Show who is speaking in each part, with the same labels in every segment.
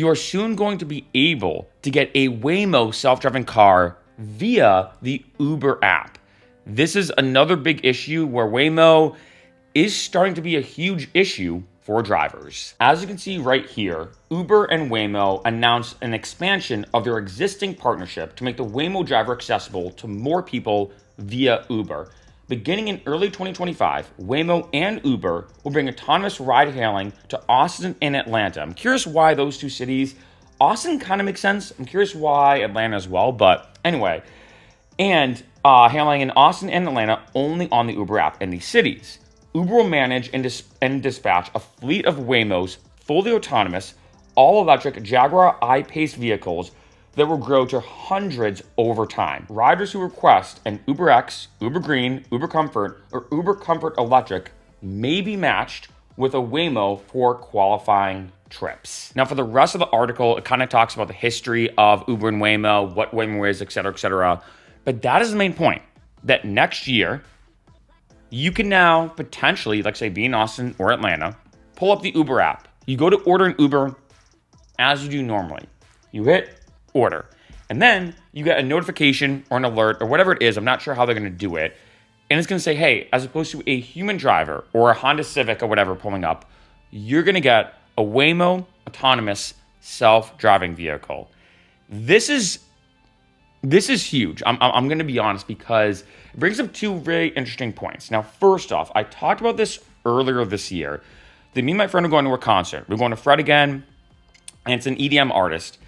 Speaker 1: you are soon going to be able to get a Waymo self-driving car via the Uber app. This is another big issue where Waymo is starting to be a huge issue for drivers. As you can see right here, Uber and Waymo announced an expansion of their existing partnership to make the Waymo driver accessible to more people via Uber. Beginning in early 2025, Waymo and Uber will bring autonomous ride-hailing to Austin and Atlanta. I'm curious why those two cities. Austin kind of makes sense. I'm curious why Atlanta as well, but anyway. And hailing in Austin and Atlanta only on the Uber app in these cities. Uber will manage and dispatch a fleet of Waymos, fully autonomous, all-electric Jaguar I-Pace vehicles that will grow to hundreds over time. Riders who request an UberX, Uber Green, Uber Comfort, or Uber Comfort Electric may be matched with a Waymo for qualifying trips. Now, for the rest of the article, it kind of talks about the history of Uber and Waymo, what Waymo is, et cetera, et cetera. But that is the main point, that next year, you can now potentially, like say, be in Austin or Atlanta, pull up the Uber app. You go to order an Uber as you do normally. You hit order. And then you get a notification or an alert or whatever it is. I'm not sure how they're going to do it. And it's going to say, hey, as opposed to a human driver or a Honda Civic or whatever pulling up, you're going to get a Waymo autonomous self-driving vehicle. This is huge. I'm going to be honest because it brings up two very interesting points. Now, first off, I talked about this earlier this year. That me and my friend were going to a concert. We're going to Fred again, and it's an EDM artist.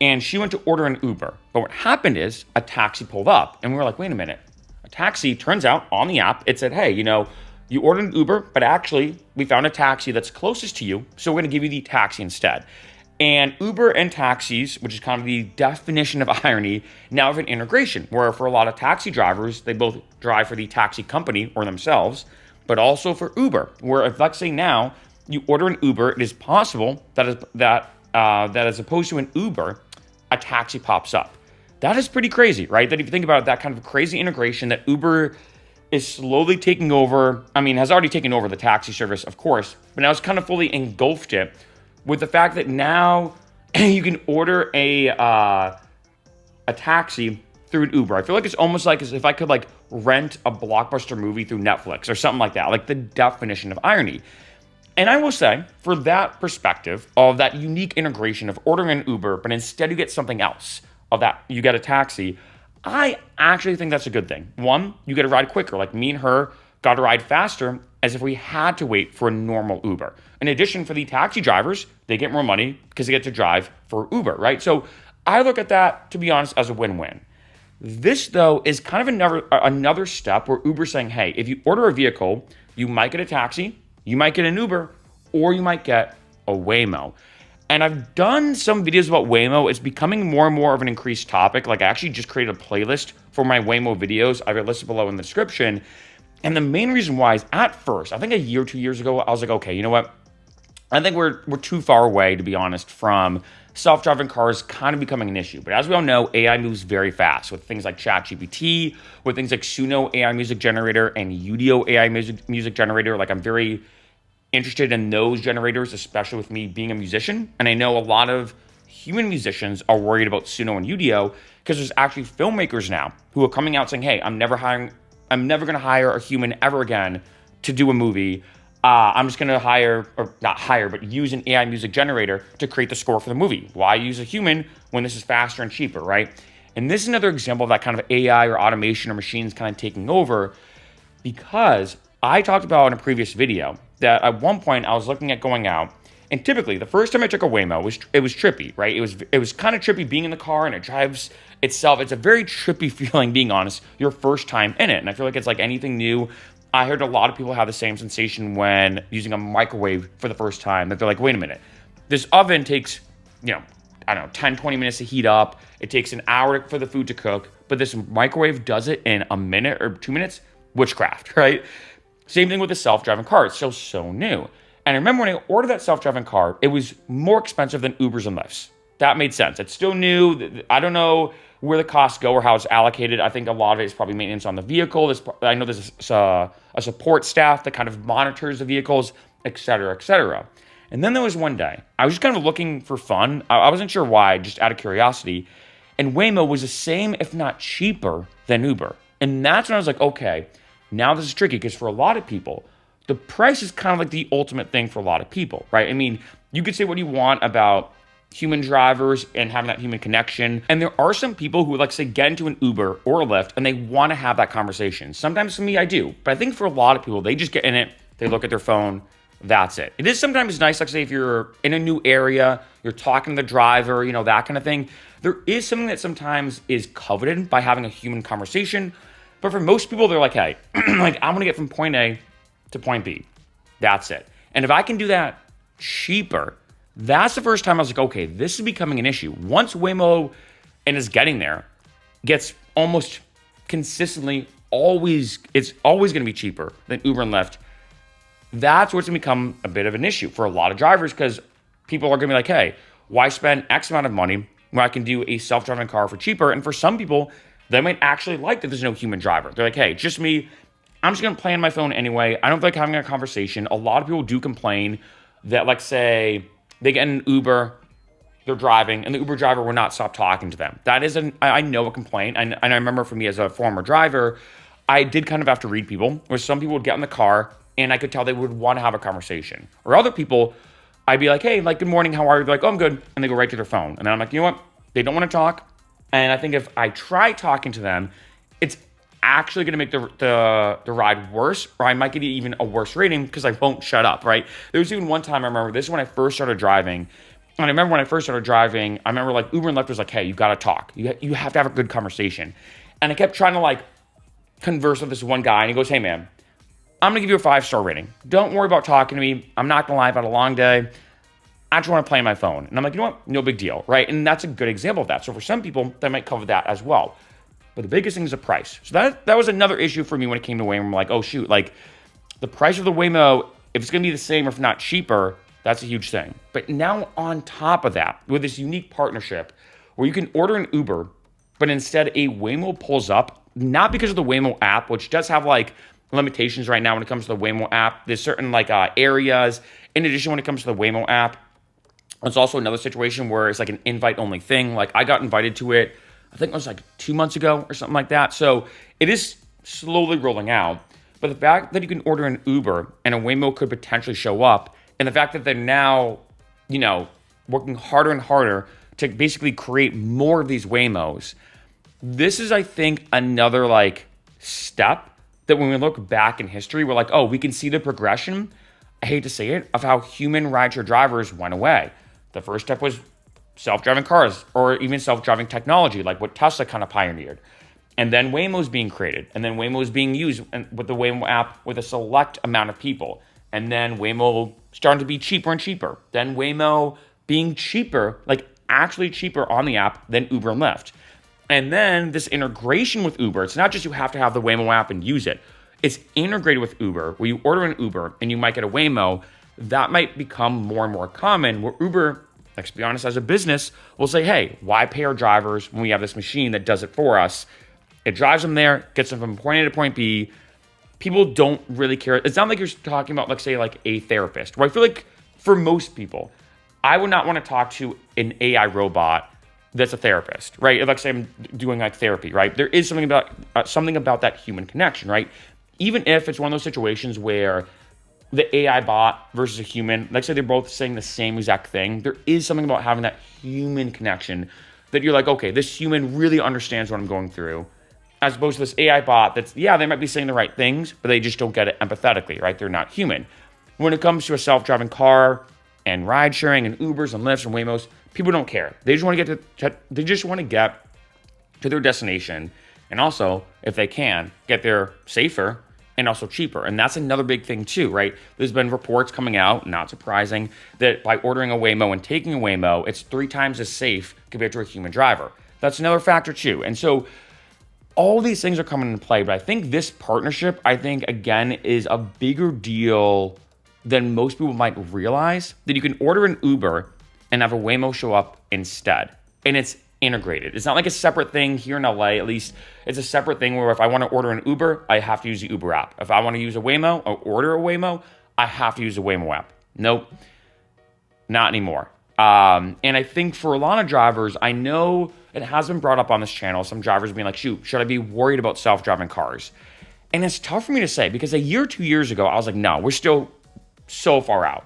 Speaker 1: And she went to order an Uber. But what happened is a taxi pulled up, and we were like, wait a minute. A taxi, turns out on the app, it said, hey, you ordered an Uber, but actually we found a taxi that's closest to you, so we're going to give you the taxi instead. And Uber and taxis, which is kind of the definition of irony, now have an integration where for a lot of taxi drivers, they both drive for the taxi company or themselves, but also for Uber, where if let's say now you order an Uber, it is possible that as opposed to an Uber, a taxi pops up. That is pretty crazy, right? That if you think about it, that kind of crazy integration that Uber is slowly taking over, has already taken over the taxi service, of course, but now it's kind of fully engulfed it with the fact that now you can order a taxi through an Uber. I feel like it's almost like as if I could rent a blockbuster movie through Netflix or something like that, like the definition of irony. And I will say, for that perspective of that unique integration of ordering an Uber, but instead you get something else, of that you get a taxi, I actually think that's a good thing. One, you get a ride quicker. Like me and her got a ride faster as if we had to wait for a normal Uber. In addition, for the taxi drivers, they get more money because they get to drive for Uber, right? So I look at that, to be honest, as a win-win. This, though, is kind of another step where Uber's saying, hey, if you order a vehicle, you might get a taxi, you might get an Uber, or you might get a Waymo. And I've done some videos about Waymo. It's becoming more and more of an increased topic. Like I actually just created a playlist for my Waymo videos. I have it listed below in the description. And the main reason why is at first, I think a year, 2 years ago, I was like, okay, you know what? I think we're too far away, to be honest, from self-driving cars kind of becoming an issue. But as we all know, AI moves very fast with things like ChatGPT, with things like Suno AI music generator and Udio AI music generator. Like I'm very interested in those generators, especially with me being a musician. And I know a lot of human musicians are worried about Suno and Udio because there's actually filmmakers now who are coming out saying, hey, I'm never going to hire a human ever again to do a movie. I'm just going to use an AI music generator to create the score for the movie. Why use a human when this is faster and cheaper, right? And this is another example of that kind of AI or automation or machines kind of taking over, because I talked about in a previous video that at one point I was looking at going out, and typically the first time I took a Waymo, it was trippy, right? It was kind of trippy being in the car, and it drives itself. It's a very trippy feeling, being honest, your first time in it. And I feel like it's like anything new. I heard a lot of people have the same sensation when using a microwave for the first time, that they're like, wait a minute, this oven takes, 10, 20 minutes to heat up. It takes an hour for the food to cook, but this microwave does it in a minute or 2 minutes. Witchcraft, right? Same thing with the self-driving car. It's still so new. And I remember when I ordered that self-driving car, it was more expensive than Ubers and Lyfts. That made sense. It's still new. I don't know where the costs go or how it's allocated. I think a lot of it is probably maintenance on the vehicle. I know there's a support staff that kind of monitors the vehicles, et cetera, et cetera. And then there was one day, I was just kind of looking for fun. I wasn't sure why, just out of curiosity. And Waymo was the same, if not cheaper, than Uber. And that's when I was like, okay, now this is tricky, because for a lot of people, the price is kind of like the ultimate thing for a lot of people, right? I mean, you could say what you want about human drivers and having that human connection. And there are some people who would, like, say, get into an Uber or a Lyft and they want to have that conversation. Sometimes for me, I do. But I think for a lot of people, they just get in it, they look at their phone, that's it. It is sometimes nice, like, say, if you're in a new area, you're talking to the driver, that kind of thing. There is something that sometimes is coveted by having a human conversation. But for most people, they're like, hey, like, I'm going to get from point A to point B. That's it. And if I can do that cheaper, that's the first time I was like, okay, this is becoming an issue. Once Waymo, and is getting there, gets almost consistently it's always going to be cheaper than Uber and Lyft. That's where it's going to become a bit of an issue for a lot of drivers, because people are going to be like, hey, why spend X amount of money when I can do a self-driving car for cheaper? And for some people, they might actually like that there's no human driver. They're like, hey, just me. I'm just going to play on my phone anyway. I don't feel like having a conversation. A lot of people do complain that, like, say, they get in an Uber, they're driving, and the Uber driver will not stop talking to them. That is I know a complaint. And I remember for me as a former driver, I did kind of have to read people, where some people would get in the car and I could tell they would want to have a conversation. Or other people, I'd be like, hey, like, good morning, how are you? They're like, oh, I'm good. And they go right to their phone. And then I'm like, you know what? They don't want to talk. And I think if I try talking to them, it's actually going to make the ride worse, or I might get even a worse rating because I won't shut up, right? There was even one time I remember, this is when I first started driving. And I remember when I first started driving, I remember, like, Uber and Lyft was like, hey, you got to talk. You have to have a good conversation. And I kept trying to, like, converse with this one guy. And he goes, hey, man, I'm going to give you a 5-star rating. Don't worry about talking to me. I'm not going to lie, I've had a long day. I just want to play on my phone. And I'm like, you know what? No big deal, right? And that's a good example of that. So for some people, they might cover that as well. But the biggest thing is the price. So that was another issue for me when it came to Waymo. I'm like, oh, shoot, like, the price of the Waymo, if it's going to be the same or if not cheaper, that's a huge thing. But now on top of that, with this unique partnership where you can order an Uber, but instead a Waymo pulls up, not because of the Waymo app, which does have, like, limitations right now when it comes to the Waymo app. There's certain, like, areas. In addition, when it comes to the Waymo app, it's also another situation where it's like an invite-only thing. Like, I got invited to it, I think it was like 2 months ago or something like that. So it is slowly rolling out. But the fact that you can order an Uber and a Waymo could potentially show up, and the fact that they're now, working harder and harder to basically create more of these Waymos, this is, I think, another, like, step that when we look back in history, we're like, oh, we can see the progression, I hate to say it, of how human rideshare drivers went away. The first step was self-driving cars, or even self-driving technology, like what Tesla kind of pioneered. And then Waymo's being created. And then Waymo's being used with the Waymo app with a select amount of people. And then Waymo starting to be cheaper and cheaper. Then Waymo being cheaper, like actually cheaper on the app than Uber and Lyft. And then this integration with Uber, it's not just you have to have the Waymo app and use it. It's integrated with Uber, where you order an Uber and you might get a Waymo. That might become more and more common, where Uber, let's be honest, as a business, will say, hey, why pay our drivers when we have this machine that does it for us? It drives them there, gets them from point A to point B. People don't really care. It's not like you're talking about, let's say, like a therapist, where I feel like for most people, I would not want to talk to an AI robot that's a therapist, right? Like, say I'm doing, like, therapy, right? There is something about that human connection, right? Even if it's one of those situations where the AI bot versus a human, like, say they're both saying the same exact thing, there is something about having that human connection that you're like, okay, this human really understands what I'm going through, as opposed to this AI bot that's, yeah, they might be saying the right things, but they just don't get it empathetically, right? They're not human. When it comes to a self-driving car and ride sharing and Ubers and Lyfts and Waymos, people don't care. They just want to get to their destination, and also, if they can, get there safer and also cheaper. And that's another big thing too, right? There's been reports coming out, not surprising, that by ordering a Waymo and taking a Waymo, it's 3 times as safe compared to a human driver. That's another factor too. And so all these things are coming into play, but I think this partnership, again, is a bigger deal than most people might realize, that you can order an Uber and have a Waymo show up instead. And it's integrated. It's not like a separate thing here in LA, at least. It's a separate thing where if I want to order an Uber, I have to use the Uber app. If I want to use a Waymo or order a Waymo, I have to use the Waymo app. Nope. Not anymore. And I think for a lot of drivers, I know it has been brought up on this channel. Some drivers being like, shoot, should I be worried about self-driving cars? And it's tough for me to say because a year, 2 years ago, I was like, no, we're still so far out.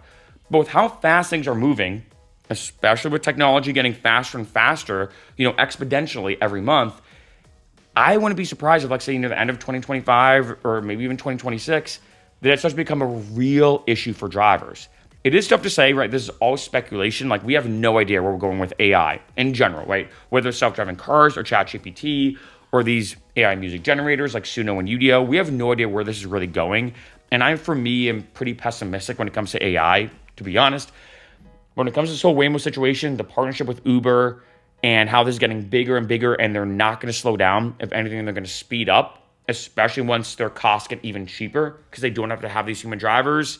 Speaker 1: But with how fast things are moving, especially with technology getting faster and faster, exponentially every month, I wouldn't be surprised if, like, say, near the end of 2025 or maybe even 2026, that it starts to become a real issue for drivers. It is tough to say, right? This is all speculation. Like, we have no idea where we're going with AI in general, right? Whether it's self-driving cars or ChatGPT or these AI music generators like Suno and Udio, we have no idea where this is really going. And for me, am pretty pessimistic when it comes to AI, to be honest. When it comes to this whole Waymo situation, the partnership with Uber and how this is getting bigger and bigger, and they're not going to slow down. If anything, they're going to speed up, especially once their costs get even cheaper because they don't have to have these human drivers.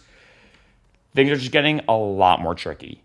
Speaker 1: Things are just getting a lot more tricky.